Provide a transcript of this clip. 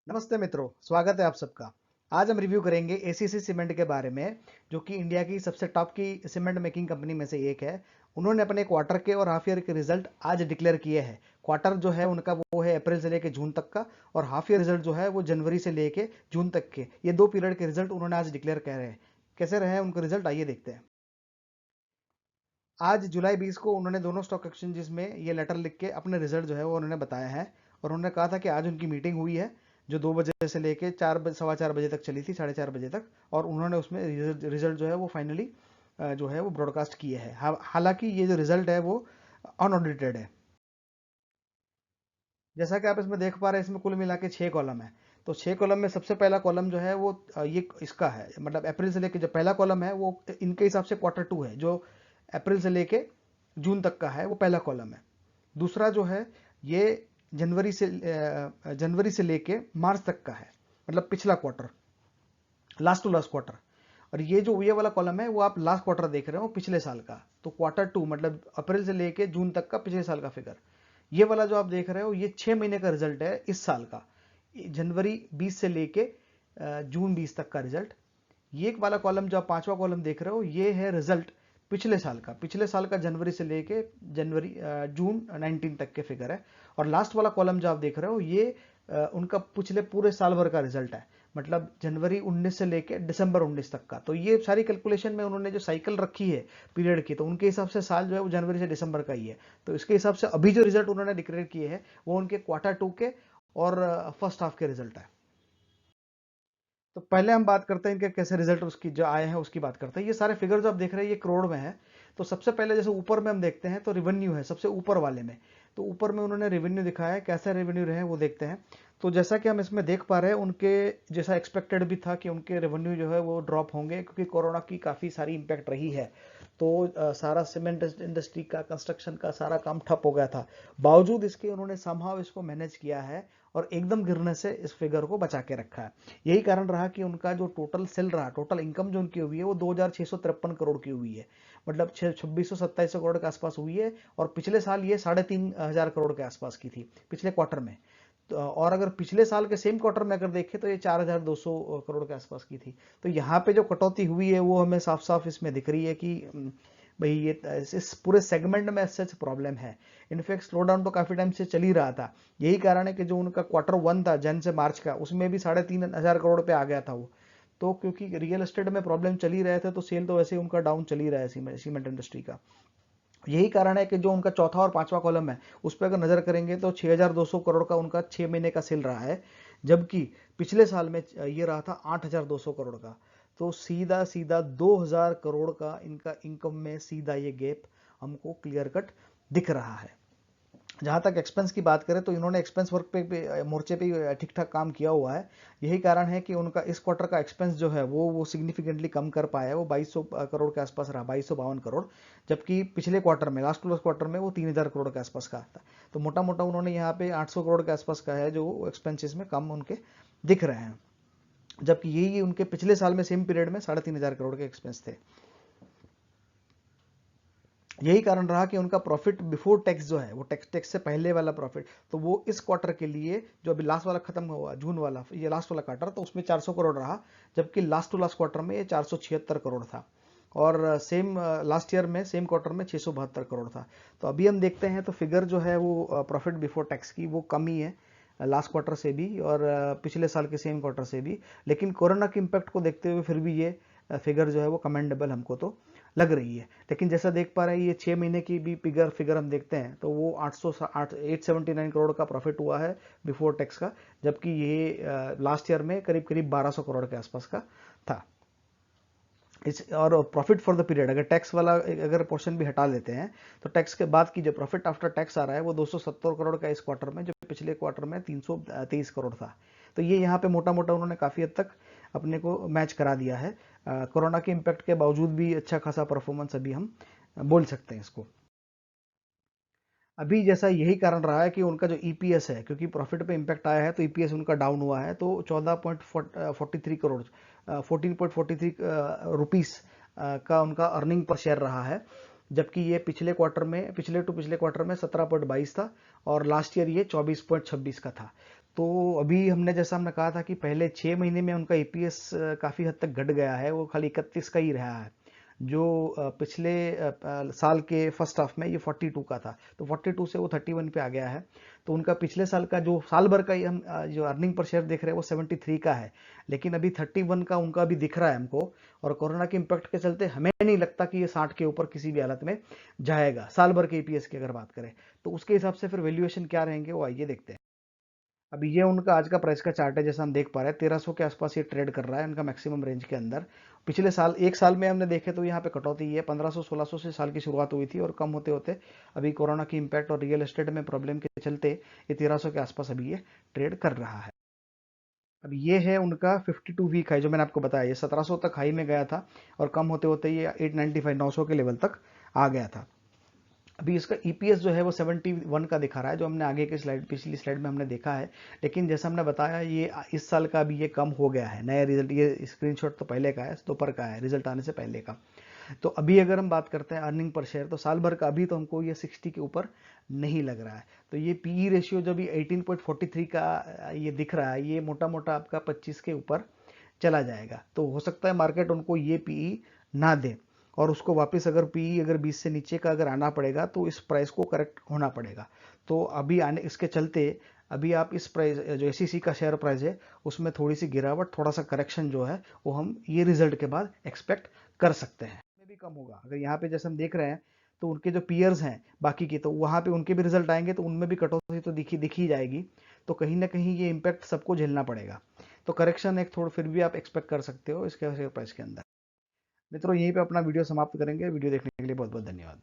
नमस्ते मित्रों, स्वागत है आप सबका। आज हम रिव्यू करेंगे एसीसी सीमेंट के बारे में, जो कि इंडिया की सबसे टॉप की सीमेंट मेकिंग कंपनी में से एक है। उन्होंने अपने क्वार्टर के और हाफ ईयर के रिजल्ट आज डिक्लेयर किए हैं। क्वार्टर जो है उनका वो है अप्रैल से लेके जून तक का, और हाफ ईयर रिजल्ट जो है वो जनवरी से लेके जून तक के, ये 2 पीरियड के रिजल्ट उन्होंने आज डिक्लेयर कर रहे हैं। कैसे रहे उनके रिजल्ट, आइए देखते हैं। आज जुलाई 20 को उन्होंने दोनों स्टॉक एक्सचेंजेस में ये लेटर लिख के अपने रिजल्ट जो है वो उन्होंने बताया है। और उन्होंने कहा था कि आज उनकी मीटिंग हुई है, जो 2 बजे से लेके 4 सवा 4 बजे तक चली थी, 4:30 बजे तक। और उन्होंने उसमें रिजल्ट जो है वो फाइनली जो है वो ब्रॉडकास्ट किए हैं। हालांकि ये जो रिजल्ट है वो अनऑडिटेड है। जैसा कि आप इसमें देख पा रहे हैं, इसमें कुल मिला के 6 कॉलम है। तो 6 कॉलम में सबसे पहला कॉलम जो है वो ये इसका है, मतलब अप्रैल से लेके जो पहला कॉलम है वो इनके हिसाब से Q2 है, जो अप्रैल से लेके जून तक का है, वो पहला कॉलम है। दूसरा जो है ये जनवरी से लेके मार्च तक का है, मतलब पिछला quarter, last to last quarter. और ये वाला कॉलम है वो आप लास्ट क्वार्टर देख रहे हो पिछले साल का। तो Q2 मतलब अप्रैल से लेके जून तक का पिछले साल का फिगर। ये वाला जो आप देख रहे हो ये 6 महीने का रिजल्ट है इस साल का, जनवरी 20 से लेके जून 20 तक का रिजल्ट। ये एक वाला कॉलम जो आप पांचवा कॉलम देख रहे हो ये है रिजल्ट पिछले साल का जनवरी से लेके जून 19 तक के फिगर है। और लास्ट वाला कॉलम जो आप देख रहे हो ये उनका पिछले पूरे साल भर का रिजल्ट है, मतलब जनवरी 19 से लेके दिसंबर 19 तक का। तो ये सारी कैलकुलेशन में उन्होंने जो साइकिल रखी है पीरियड की, तो उनके हिसाब से साल जो है वो जनवरी से दिसंबर का ही है। तो इसके हिसाब से अभी जो रिजल्ट उन्होंने डिक्लेयर किए हैं वो उनके Q2 के और फर्स्ट हाफ के रिजल्ट है। तो पहले हम बात करते हैं इनके कैसे रिजल्ट उसकी जो आए हैं उसकी बात करते हैं। ये सारे फिगर जो आप देख रहे हैं ये करोड़ में है। तो सबसे पहले जैसे ऊपर में हम देखते हैं तो रेवेन्यू है सबसे ऊपर वाले में। तो ऊपर में उन्होंने रेवेन्यू दिखाया है, कैसा रेवेन्यू रहे वो देखते हैं। तो जैसा कि हम इसमें देख पा रहे हैं, उनके जैसा एक्सपेक्टेड भी था कि उनके रेवेन्यू जो है वो ड्रॉप होंगे, क्योंकि कोरोना की काफ़ी सारी इंपैक्ट रही है। तो सारा सीमेंट इंडस्ट्री का, कंस्ट्रक्शन का सारा काम ठप हो गया था। बावजूद इसके उन्होंने समहाउ इसको मैनेज किया है और एकदम गिरने से इस फिगर को बचा के रखा है। यही कारण रहा कि उनका जो टोटल सेल रहा, टोटल इनकम जो उनकी हुई है वो 2653 करोड़ की हुई है, मतलब 2600-2700 करोड़ के आसपास हुई है। और पिछले साल ये 3500 करोड़ के आसपास की थी पिछले क्वार्टर में। तो और अगर पिछले साल के सेम क्वार्टर में अगर देखें तो ये 4200 करोड़ के आसपास की थी। तो यहाँ पे जो कटौती हुई है वो हमें साफ साफ इसमें दिख रही है कि भाई ये इस पूरे सेगमेंट में सच प्रॉब्लम है। इनफैक्ट स्लो डाउन तो काफी टाइम से चल ही रहा था। यही कारण है कि जो उनका Q1 था जन से मार्च का, उसमें भी 3500 करोड़ पे आ गया था वो। तो क्योंकि रियल एस्टेट में प्रॉब्लम चल ही रहे थे, तो सेल तो वैसे ही उनका डाउन चल ही रहा है सीमेंट इंडस्ट्री का। यही कारण है कि जो उनका चौथा और पांचवा कॉलम है उस पर अगर नजर करेंगे तो 6200 करोड़ का उनका 6 महीने का सेल रहा है, जबकि पिछले साल में ये रहा था 8200 करोड़ का। तो सीधा सीधा 2000 करोड़ का इनका इनकम में सीधा ये गैप हमको क्लियर कट दिख रहा है। जहाँ तक एक्सपेंस की बात करें तो इन्होंने एक्सपेंस वर्क पे मोर्चे पे ठीक ठाक काम किया हुआ है। यही कारण है कि उनका इस क्वार्टर का एक्सपेंस जो है वो सिग्निफिकेंटली कम कर पाया है। वो 2200 करोड़ के आसपास रहा, 2252 करोड़। जबकि पिछले क्वार्टर में, लास्ट टू लास्ट क्वार्टर में वो 3000 करोड़ के आसपास का था। तो मोटा मोटा उन्होंने यहाँ पे 800 करोड़ के आसपास का है जो एक्सपेंसिस में कम उनके दिख रहे हैं। जबकि यही उनके पिछले साल में सेम पीरियड में 3500 करोड़ के एक्सपेंस थे। यही कारण रहा कि उनका प्रॉफिट बिफोर टैक्स जो है वो टैक्स से पहले वाला प्रॉफिट, तो वो इस क्वार्टर के लिए जो अभी लास्ट वाला खत्म हुआ जून वाला, ये लास्ट वाला क्वार्टर, तो उसमें 400 करोड़ रहा। जबकि लास्ट टू लास्ट क्वार्टर में ये 476 करोड़ था। और सेम लास्ट ईयर में सेम क्वार्टर में 672 करोड़ था। तो अभी हम देखते हैं तो फिगर जो है वो प्रॉफिट बिफोर टैक्स की वो कमी है लास्ट क्वार्टर से भी और पिछले साल के सेम क्वार्टर से भी। लेकिन कोरोना के इम्पैक्ट को देखते हुए फिर भी ये फिगर जो है वो कमेंडेबल हमको तो लग रही है। लेकिन जैसा देख पा रहे हैं ये 6 महीने की भी फिगर हम देखते हैं तो वो 879 करोड़ का प्रॉफिट हुआ है बिफोर टैक्स का। जबकि ये लास्ट ईयर में करीब करीब 1200 करोड़ के आसपास का था। इस और प्रॉफिट फॉर द पीरियड, अगर टैक्स वाला अगर पोर्शन भी हटा लेते हैं तो टैक्स के बाद की जो प्रॉफिट आफ्टर टैक्स आ रहा है वो 270 करोड़ का इस क्वार्टर में, जो पिछले क्वार्टर में 323 करोड़ था। तो ये यहाँ पे मोटा मोटा उन्होंने काफ़ी हद तक अपने को मैच करा दिया है। कोरोना के इम्पैक्ट के बावजूद भी अच्छा खासा परफॉर्मेंस अभी हम बोल सकते हैं इसको। अभी जैसा यही कारण रहा है कि उनका जो ईपीएस है, क्योंकि प्रॉफिट पे इम्पैक्ट आया है तो ईपीएस उनका डाउन हुआ है। तो 14.43 करोड़ 14.43 रुपीस का उनका अर्निंग पर शेयर रहा है। जबकि ये पिछले क्वार्टर में, पिछले टू पिछले क्वार्टर में 17.22 था और लास्ट ईयर ये 24.26 का था। तो अभी हमने जैसा हमने कहा था कि पहले 6 महीने में उनका ईपीएस काफ़ी हद तक घट गया है, वो खाली 31 का ही रहा है। जो पिछले साल के फर्स्ट हाफ में ये 42 का था, तो 42 से वो 31 पे आ गया है। तो उनका पिछले साल का जो साल भर का ही हम जो अर्निंग पर शेयर देख रहे हैं वो 73 का है, लेकिन अभी 31 का उनका अभी दिख रहा है हमको। और कोरोना के इम्पैक्ट के चलते हमें नहीं लगता कि ये 60 के ऊपर किसी भी हालत में जाएगा साल भर के ईपीएस की अगर बात करें। तो उसके हिसाब से फिर वैल्यूएशन क्या रहेंगे वो आइए देखते हैं। अभी ये उनका आज का प्राइस का चार्ट है, जैसा हम देख पा रहे हैं 1300 के आसपास ये ट्रेड कर रहा है उनका मैक्सिमम रेंज के अंदर। पिछले साल एक साल में हमने देखे तो यहाँ पे कटौती है, 1500-1600 से साल की शुरुआत हुई थी और कम होते होते अभी कोरोना की इम्पैक्ट और रियल एस्टेट में प्रॉब्लम के चलते ये 1300 के आसपास अभी ये ट्रेड कर रहा है। अब ये है उनका 52 वीक है जो मैंने आपको बताया, ये 1700 तक हाई में गया था और कम होते होते ये 895 900 के लेवल तक आ गया था। अभी इसका ईपीएस जो है वो 71 का दिखा रहा है, जो हमने आगे की स्लाइड पिछली स्लाइड में हमने देखा है। लेकिन जैसा हमने बताया ये इस साल का अभी ये कम हो गया है, नया रिजल्ट, ये स्क्रीनशॉट तो पहले का है, दोपहर का है, रिजल्ट आने से पहले का। तो अभी अगर हम बात करते हैं अर्निंग पर शेयर, तो साल भर का अभी तो हमको ये 60 के ऊपर नहीं लग रहा है। तो ये पीई रेशियो जो भी 18.43 का ये दिख रहा है, ये मोटा मोटा आपका 25 के ऊपर चला जाएगा। तो हो सकता है मार्केट उनको ये पीई ना दे और उसको वापस अगर पीई अगर 20 से नीचे का अगर आना पड़ेगा तो इस प्राइस को करेक्ट होना पड़ेगा। तो अभी आने इसके चलते अभी आप इस प्राइस जो एसईसी का शेयर प्राइस है उसमें थोड़ी सी गिरावट, थोड़ा सा करेक्शन जो है वो हम ये रिजल्ट के बाद एक्सपेक्ट कर सकते हैं। में भी कम होगा अगर यहाँ पे जैसे हम देख रहे हैं, तो उनके जो पीयर्स हैं बाकी की, तो वहाँ पे उनके भी रिजल्ट आएंगे तो उनमें भी कटौती तो दिखी जाएगी। तो कहीं ना कहीं ये इम्पैक्ट सबको झेलना पड़ेगा। तो करेक्शन एक थोड़ा फिर भी आप एक्सपेक्ट कर सकते हो इसके शेयर प्राइस के अंदर। मित्रों यहीं पे अपना वीडियो समाप्त करेंगे। वीडियो देखने के लिए बहुत बहुत धन्यवाद।